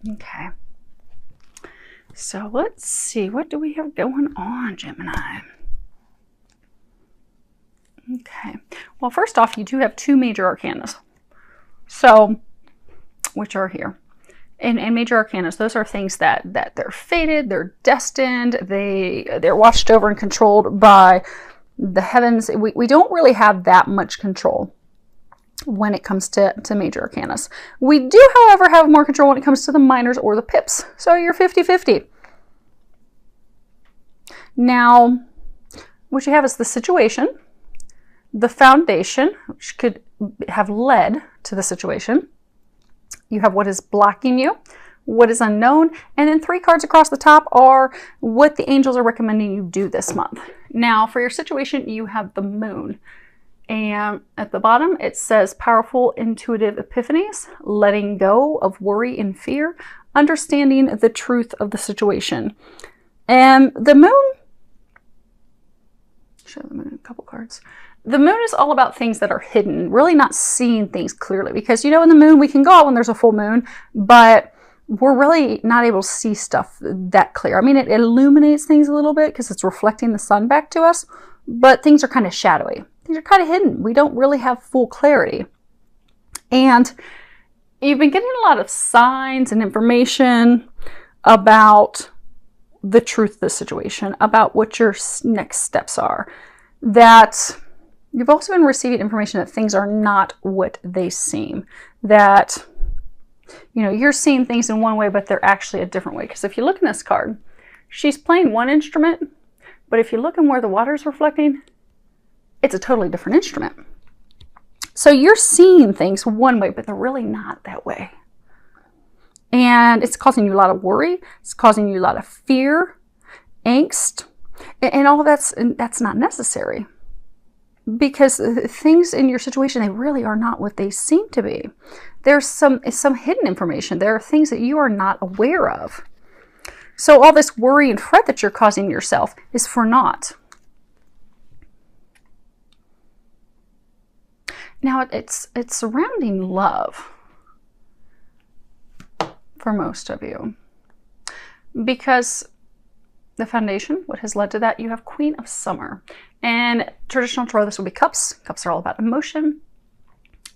Okay. So let's see, what do we have going on, Gemini? Okay. Well, first off, you do have 2 major arcanas. So, which are here. And major arcanas, those are things that they're fated, they're destined, they're watched over and controlled by the heavens. We don't really have that much control when it comes to major arcanas. We do, however, have more control when it comes to the minors or the pips. So you're 50-50. Now, what you have is the situation, the foundation, which could have led to the situation. You have what is blocking you, what is unknown, and then 3 cards across the top are what the angels are recommending you do this month. Now, for your situation, you have the moon. And at the bottom, it says powerful intuitive epiphanies, letting go of worry and fear, understanding the truth of the situation. And the moon, show the moon a couple cards. The moon is all about things that are hidden, really not seeing things clearly, because in the moon we can go out when there's a full moon, but we're really not able to see stuff that clear. I mean, it illuminates things a little bit because it's reflecting the sun back to us, but things are kind of shadowy. Things are kind of hidden. We don't really have full clarity. And you've been getting a lot of signs and information about the truth of the situation, about what your next steps are, that you've also been receiving information that things are not what they seem, that you're seeing things in one way, but they're actually a different way. Because if you look in this card, she's playing one instrument, but if you look in where the water's reflecting, it's a totally different instrument. So you're seeing things one way, but they're really not that way. And it's causing you a lot of worry. It's causing you a lot of fear, angst, and all of that's not necessary. Because things in your situation, they really are not what they seem to be. There's some hidden information. There are things that you are not aware of. So all this worry and fret that you're causing yourself is for naught. Now it's surrounding love for most of you. Because the foundation, what has led to that, you have Queen of Summer. And traditional tarot, this will be cups. Cups are all about emotion.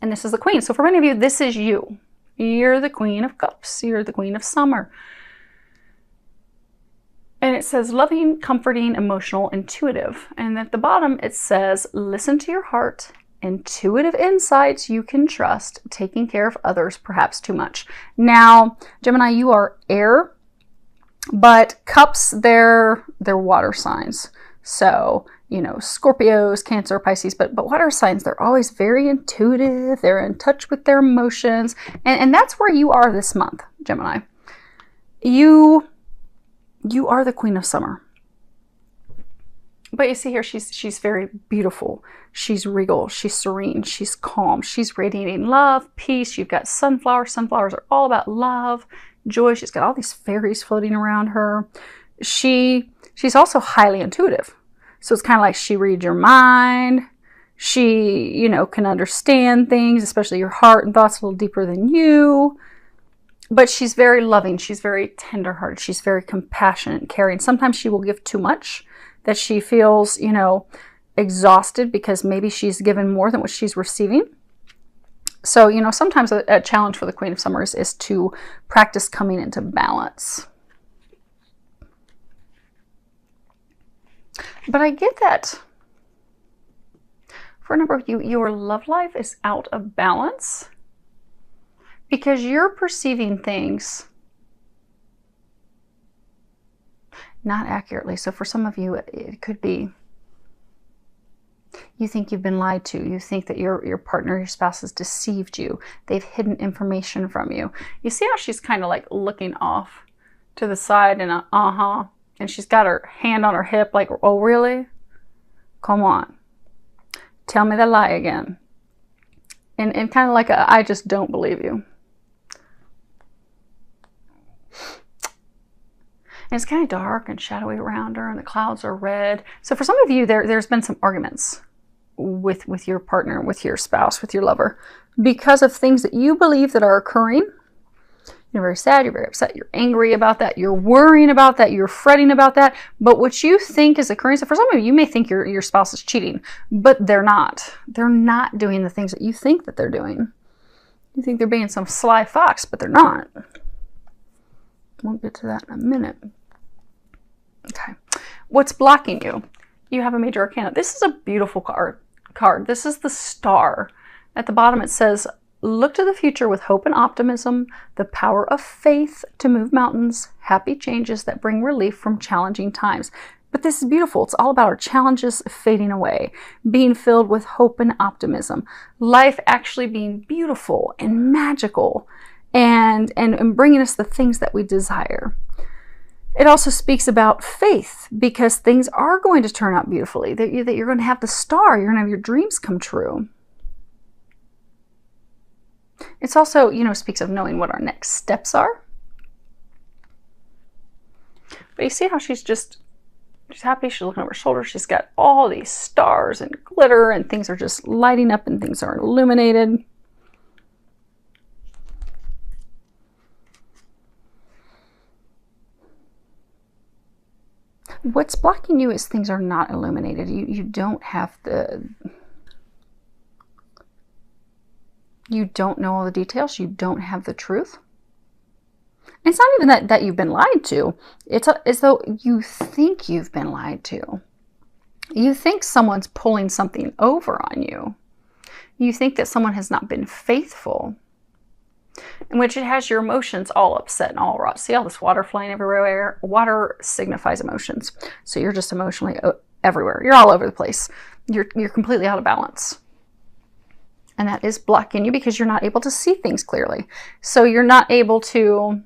And this is the queen. So for many of you, this is you. You're the Queen of Cups. You're the Queen of Summer. And it says loving, comforting, emotional, intuitive. And at the bottom, it says listen to your heart, intuitive insights you can trust, taking care of others, perhaps too much. Now, Gemini, you are air, but cups, they're water signs. So, Scorpios, Cancer, Pisces, but water signs, they're always very intuitive. They're in touch with their emotions. And that's where you are this month, Gemini. You are the Queen of Summer. But you see here, she's very beautiful. She's regal. She's serene. She's calm. She's radiating love, peace. You've got sunflowers. Sunflowers are all about love, joy. She's got all these fairies floating around her. She's also highly intuitive. So it's kind of like she reads your mind. She, can understand things, especially your heart and thoughts a little deeper than you. But she's very loving. She's very tenderhearted. She's very compassionate and caring. Sometimes she will give too much, that she feels, exhausted because maybe she's given more than what she's receiving. So, sometimes a challenge for the Queen of Summers is to practice coming into balance. But I get that for a number of you, your love life is out of balance because you're perceiving things not accurately. So for some of you, it could be you think you've been lied to. You think that your partner, your spouse has deceived you. They've hidden information from you. You see how she's kind of like looking off to the side and and she's got her hand on her hip like, oh, really? Come on. Tell me the lie again. And kind of like I just don't believe you. And it's kind of dark and shadowy around her and the clouds are red. So for some of you, there's been some arguments with your partner, with your spouse, with your lover, because of things that you believe that are occurring. You're very sad, you're very upset, you're angry about that, you're worrying about that, you're fretting about that. But what you think is occurring, so for some of you, you may think your spouse is cheating, but they're not. They're not doing the things that you think that they're doing. You think they're being some sly fox, but they're not. We'll get to that in a minute. Okay. What's blocking you? You have a major arcana. This is a beautiful card. This is the Star. At the bottom it says, look to the future with hope and optimism, the power of faith to move mountains, happy changes that bring relief from challenging times. But this is beautiful. It's all about our challenges fading away, being filled with hope and optimism, life actually being beautiful and magical, and bringing us the things that we desire. It also speaks about faith, because things are going to turn out beautifully, that you're going to have the star, you're going to have your dreams come true. It's also, speaks of knowing what our next steps are. But you see how she's happy, she's looking over her shoulder, she's got all these stars and glitter, and things are just lighting up and things are illuminated. What's blocking you is things are not illuminated. You don't have you don't know all the details. You don't have the truth. It's not even that you've been lied to. It's as though you think you've been lied to. You think someone's pulling something over on you. You think that someone has not been faithful, in which it has your emotions all upset and all wrought. See all this water flying everywhere? Water signifies emotions. So you're just emotionally everywhere. You're all over the place. You're completely out of balance. And that is blocking you because you're not able to see things clearly. So you're not able to...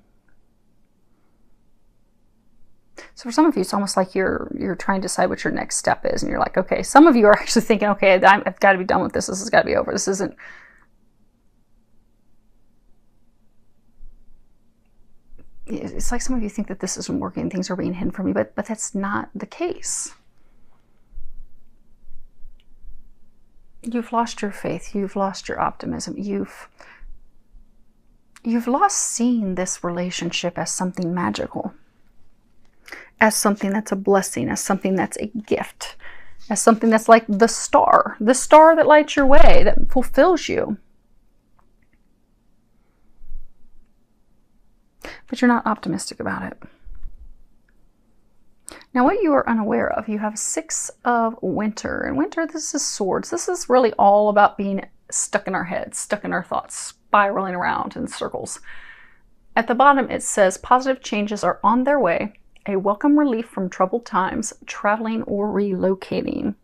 So for some of you, it's almost like you're trying to decide what your next step is. And you're like, okay, some of you are actually thinking, okay, I've got to be done with this. This has got to be over. This isn't... It's like some of you think that this isn't working, things are being hidden from you, but that's not the case. You've lost your faith, you've lost your optimism, you've lost seeing this relationship as something magical, as something that's a blessing, as something that's a gift, as something that's like the star that lights your way, that fulfills you. But you're not optimistic about it. Now, what you are unaware of, you have 6 of Winter. And Winter, this is swords. This is really all about being stuck in our heads, stuck in our thoughts, spiraling around in circles. At the bottom, it says, positive changes are on their way, a welcome relief from troubled times, traveling or relocating.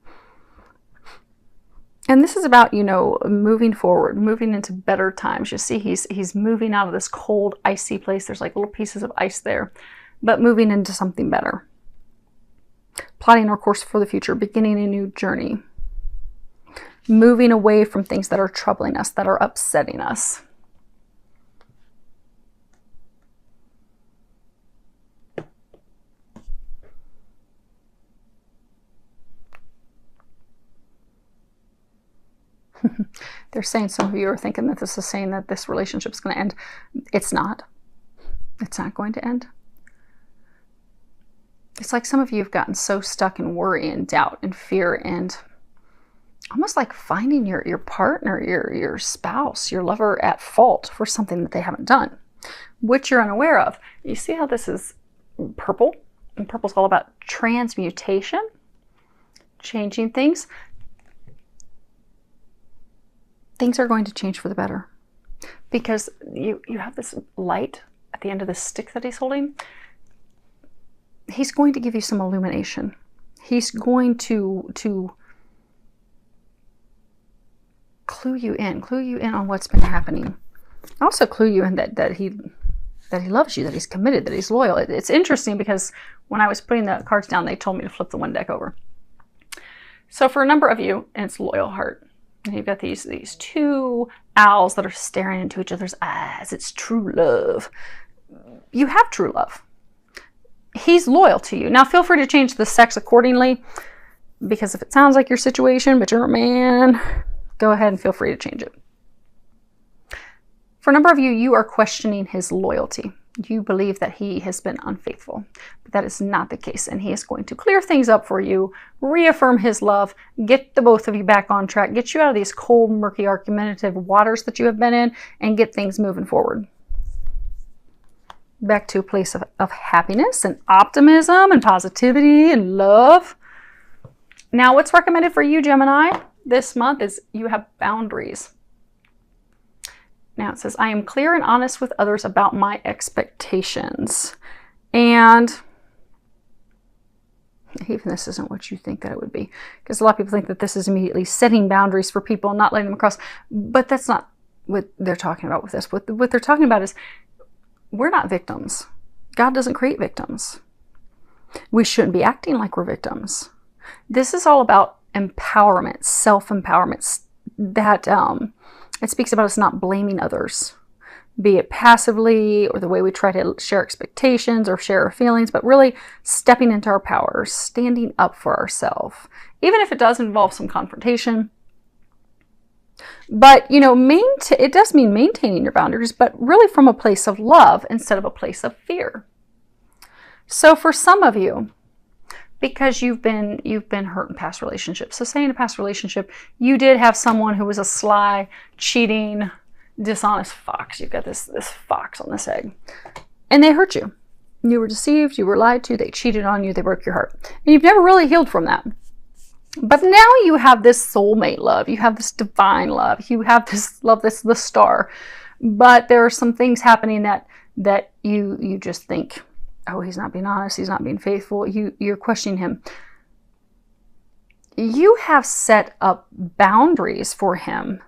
And this is about, moving forward, moving into better times. You see, he's moving out of this cold, icy place. There's like little pieces of ice there, but moving into something better. Plotting our course for the future, beginning a new journey. Moving away from things that are troubling us, that are upsetting us. They're saying, some of you are thinking that this is saying that this relationship is going to end. It's not. It's not going to end. It's like some of you have gotten so stuck in worry and doubt and fear and almost like finding your partner, your spouse, your lover at fault for something that they haven't done, which you're unaware of. You see how this is purple? And purple's all about transmutation, changing things. Things are going to change for the better, because you have this light at the end of the stick that he's holding. He's going to give you some illumination. He's going to clue you in on what's been happening. Also clue you in that he loves you, that he's committed, that he's loyal. It's interesting because when I was putting the cards down, they told me to flip the one deck over. So for a number of you, and it's loyal heart. And you've got these 2 owls that are staring into each other's eyes. It's true love. You have true love. He's loyal to you. Now feel free to change the sex accordingly, because if it sounds like your situation, but you're a man, go ahead and feel free to change it. For a number of you, you are questioning his loyalty. You believe that he has been unfaithful, but that is not the case. And he is going to clear things up for you, reaffirm his love, get the both of you back on track, get you out of these cold, murky, argumentative waters that you have been in, and get things moving forward. Back to a place of happiness and optimism and positivity and love. Now, what's recommended for you, Gemini, this month is you have boundaries. Now it says, I am clear and honest with others about my expectations. And even this isn't what you think that it would be. Because a lot of people think that this is immediately setting boundaries for people and not letting them cross. But that's not what they're talking about with this. What they're talking about is we're not victims. God doesn't create victims. We shouldn't be acting like we're victims. This is all about empowerment, self-empowerment. That it speaks about us not blaming others, be it passively or the way we try to share expectations or share our feelings, but really stepping into our power, standing up for ourselves, even if it does involve some confrontation. But, you know, it does mean maintaining your boundaries, but really from a place of love instead of a place of fear. So for some of you, because you've been hurt in past relationships. So say in a past relationship, you did have someone who was a sly, cheating, dishonest fox. You've got this fox on this egg. And they hurt you. You were deceived, you were lied to, they cheated on you, they broke your heart. And you've never really healed from that. But now you have this soulmate love, you have this divine love, you have this love that's the star. But there are some things happening that you just think, oh, he's not being honest, he's not being faithful, you're questioning him. You have set up boundaries for him,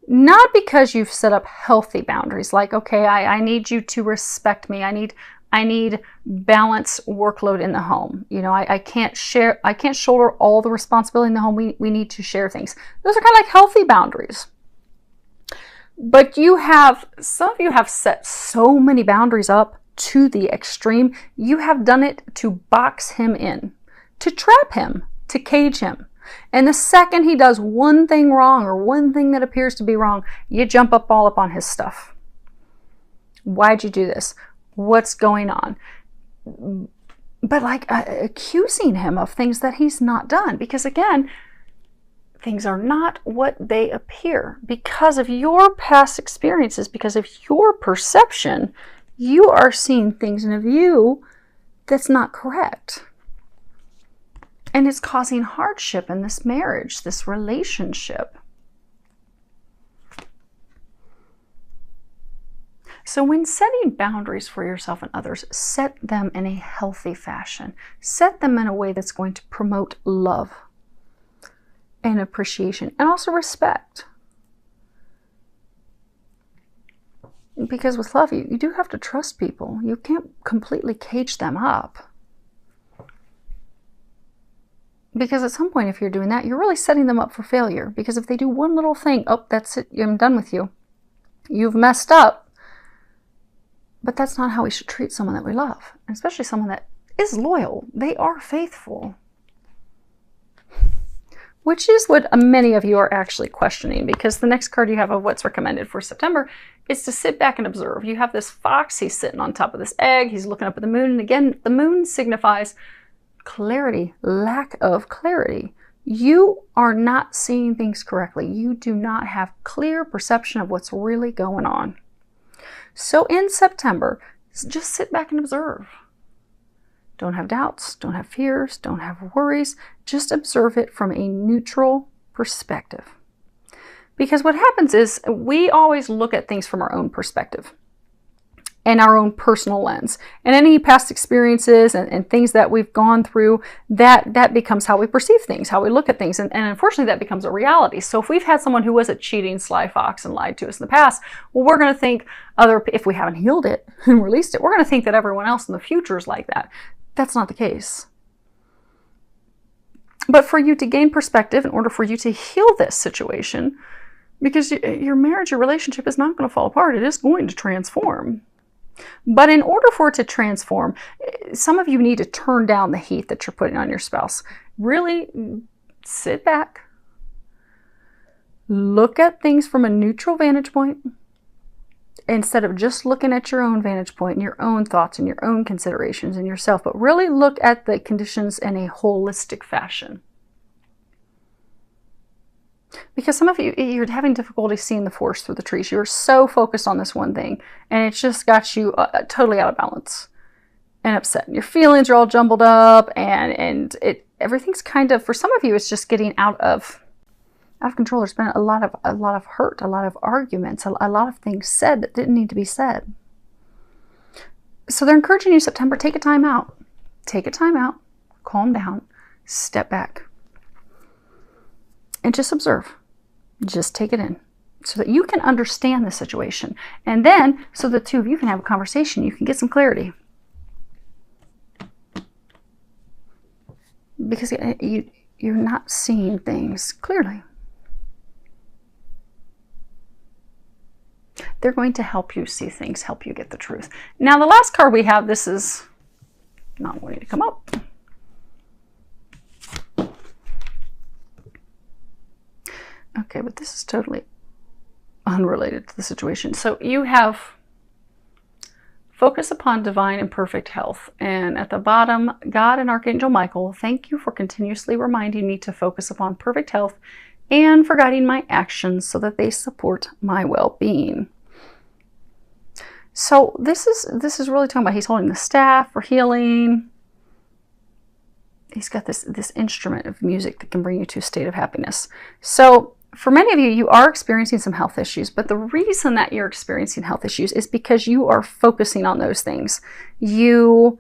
not because you've set up healthy boundaries, like, okay, I need you to respect me, I need balanced workload in the home. You know, I can't shoulder all the responsibility in the home, we need to share things. Those are kind of like healthy boundaries. But some of you have set so many boundaries up to the extreme. You have done it to box him in, to trap him, to cage him. And the second he does one thing wrong or one thing that appears to be wrong, you jump all up on his stuff. Why'd you do this? What's going on? But like accusing him of things that he's not done. Because again, things are not what they appear. Because of your past experiences, because of your perception, you are seeing things in a view that's not correct. And it's causing hardship in this marriage, this relationship. So when setting boundaries for yourself and others, set them in a healthy fashion. Set them in a way that's going to promote love and appreciation and also respect. Because with love, you do have to trust people. You can't completely cage them up. Because at some point, if you're doing that, you're really setting them up for failure. Because if they do one little thing, oh, that's it, I'm done with you. You've messed up. But that's not how we should treat someone that we love. And especially someone that is loyal. They are faithful. Which is what many of you are actually questioning, because the next card you have of what's recommended for September is to sit back and observe. You have this fox, he's sitting on top of this egg, he's looking up at the moon, and again, the moon signifies clarity, lack of clarity. You are not seeing things correctly. You do not have clear perception of what's really going on. So in September, just sit back and observe. Don't have doubts, don't have fears, don't have worries. Just observe it from a neutral perspective. Because what happens is we always look at things from our own perspective and our own personal lens. And any past experiences and things that we've gone through, that becomes how we perceive things, how we look at things. And unfortunately, that becomes a reality. So if we've had someone who was a cheating, sly fox and lied to us in the past, well, we're going to think if we haven't healed it and released it, we're going to think that everyone else in the future is like that. That's not the case. But for you to gain perspective, in order for you to heal this situation, because your marriage, your relationship is not going to fall apart, it is going to transform. But in order for it to transform, some of you need to turn down the heat that you're putting on your spouse. Really sit back, look at things from a neutral vantage point, instead of just looking at your own vantage point and your own thoughts and your own considerations and yourself, but really look at the conditions in a holistic fashion. Because some of you, you're having difficulty seeing the forest through the trees. You're so focused on this one thing, and it's just got you totally out of balance and upset. Your feelings are all jumbled up, and everything's kind of, for some of you, it's just getting out of control. There's been a lot of hurt, a lot of arguments, a lot of things said that didn't need to be said. So they're encouraging you, September, take a time out. Take a time out, calm down, step back, and just observe. Just take it in so that you can understand the situation. And then, so the two of you can have a conversation, you can get some clarity. Because you're not seeing things clearly. They're going to help you see things, help you get the truth. Now, the last card we have, this is not wanting to come up. Okay, but this is totally unrelated to the situation. So you have focus upon divine and perfect health. And at the bottom, God and Archangel Michael, thank you for continuously reminding me to focus upon perfect health and for guiding my actions so that they support my well-being. So this is really talking about, he's holding the staff for healing. He's got this instrument of music that can bring you to a state of happiness. So for many of you, you are experiencing some health issues, but the reason that you're experiencing health issues is because you are focusing on those things. You're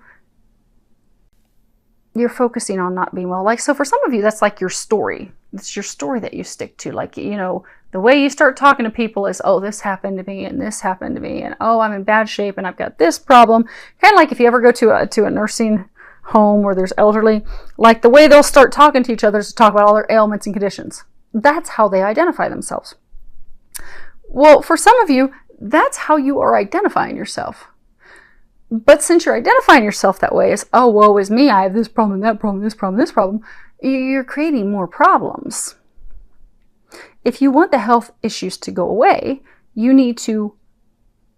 focusing on not being well. Like, so for some of you, that's like your story. It's your story that you stick to. Like, you know, the way you start talking to people is, oh, this happened to me and this happened to me, and oh, I'm in bad shape and I've got this problem. Kind of like if you ever go to a nursing home where there's elderly, like the way they'll start talking to each other is to talk about all their ailments and conditions. That's how they identify themselves. Well, for some of you, that's how you are identifying yourself. But since you're identifying yourself that way as, oh, woe is me, I have this problem, that problem, this problem, this problem, you're creating more problems. If you want the health issues to go away, you need to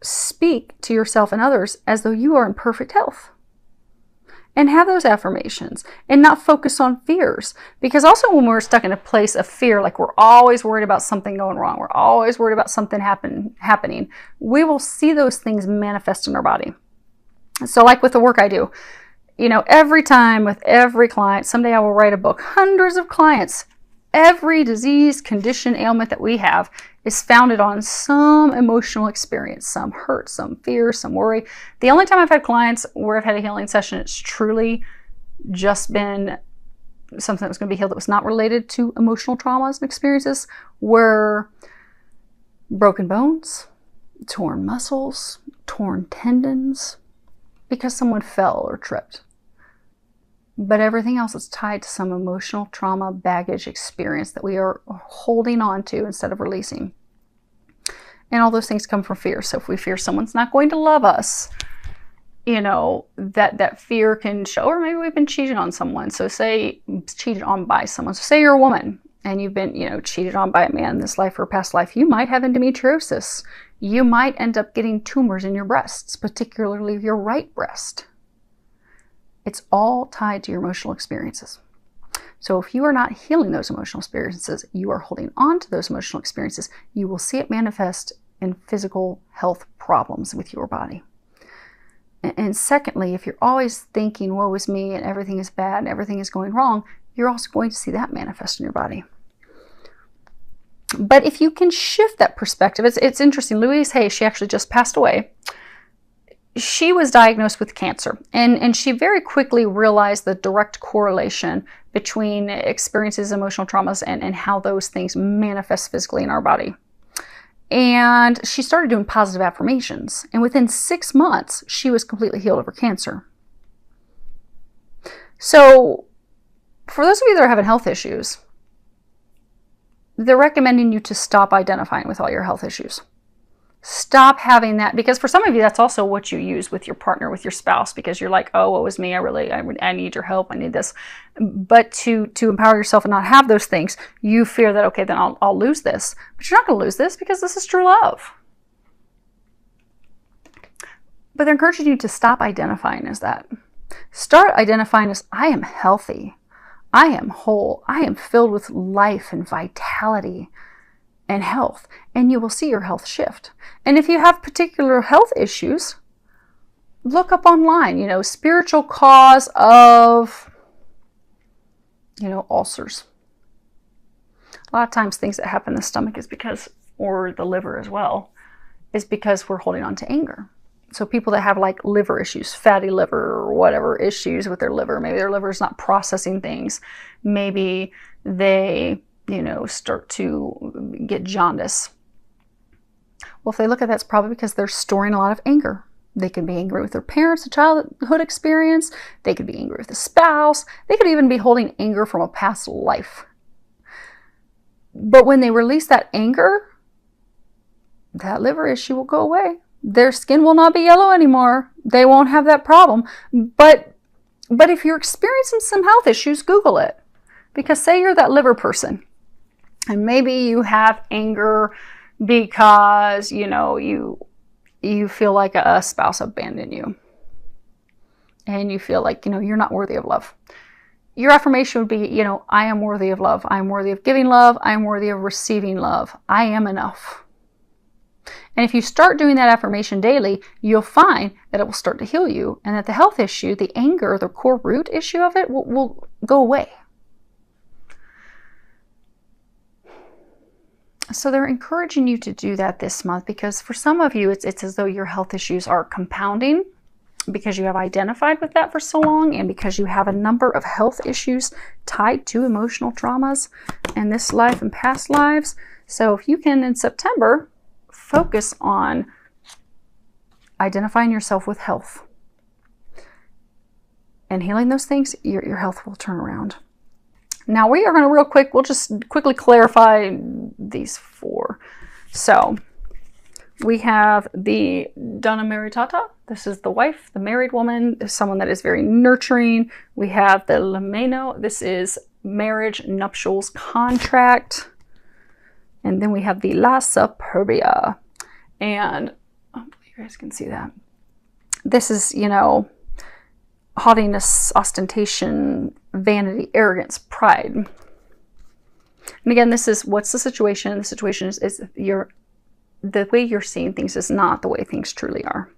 speak to yourself and others as though you are in perfect health. And have those affirmations and not focus on fears. Because also when we're stuck in a place of fear, like we're always worried about something going wrong, we're always worried about something happening, we will see those things manifest in our body. So like with the work I do, you know, every time with every client, someday I will write a book, hundreds of clients, every disease, condition, ailment that we have is founded on some emotional experience, some hurt, some fear, some worry. The only time I've had clients where I've had a healing session, it's truly just been something that was going to be healed that was not related to emotional traumas and experiences, were broken bones, torn muscles, torn tendons, because someone fell or tripped. But everything else is tied to some emotional trauma, baggage, experience that we are holding on to instead of releasing. And all those things come from fear. So if we fear someone's not going to love us, you know, that fear can show, or maybe we've been cheated on someone. So say cheated on by someone. So say you're a woman and you've been, you know, cheated on by a man in this life or past life. You might have endometriosis. You might end up getting tumors in your breasts, particularly your right breast. It's all tied to your emotional experiences. So if you are not healing those emotional experiences, you are holding on to those emotional experiences, you will see it manifest in physical health problems with your body. And secondly, if you're always thinking, woe is me, and everything is bad, and everything is going wrong, you're also going to see that manifest in your body. But if you can shift that perspective, it's interesting. Louise Hay, she actually just passed away. She was diagnosed with cancer, and she very quickly realized the direct correlation between experiences, emotional traumas, and how those things manifest physically in our body. And she started doing positive affirmations, and within 6 months, she was completely healed of her cancer. So, for those of you that are having health issues, they're recommending you to stop identifying with all your health issues. Stop having that, because for some of you, that's also what you use with your partner, with your spouse, because you're like, oh, what was me? I need your help. I need this. But to empower yourself and not have those things, you fear that, okay, then I'll lose this. But you're not going to lose this because this is true love. But they're encouraging you to stop identifying as that. Start identifying as, I am healthy. I am whole. I am filled with life and vitality and health. And you will see your health shift. And if you have particular health issues, look up online, spiritual cause of, ulcers. A lot of times things that happen in the stomach is because, or the liver as well, is because we're holding on to anger. So people that have like liver issues, fatty liver or whatever issues with their liver, maybe their liver is not processing things. Maybe they, start to get jaundice. Well, if they look at that, it's probably because they're storing a lot of anger. They could be angry with their parents, a childhood experience. They could be angry with a spouse. They could even be holding anger from a past life. But when they release that anger, that liver issue will go away. Their skin will not be yellow anymore. They won't have that problem. But if you're experiencing some health issues, Google it. Because say you're that liver person, and maybe you have anger because, you feel like a spouse abandoned you. And you feel like, you're not worthy of love. Your affirmation would be, I am worthy of love. I am worthy of giving love. I am worthy of receiving love. I am enough. And if you start doing that affirmation daily, you'll find that it will start to heal you, and that the health issue, the anger, the core root issue of it will go away. So they're encouraging you to do that this month, because for some of you, it's as though your health issues are compounding because you have identified with that for so long, and because you have a number of health issues tied to emotional traumas in this life and past lives. So if you can, in September, focus on identifying yourself with health and healing those things, your health will turn around. Now we are going to we'll just quickly clarify these 4. So we have the Donna Maritata. This is the wife, the married woman, someone that is very nurturing. We have the Lameno. This is marriage, nuptials, contract. And then we have the La Superbia. And hopefully you guys can see that. This is, haughtiness, ostentation, vanity, arrogance, pride. And again, this is, what's the situation? The situation is the way you're seeing things is not the way things truly are.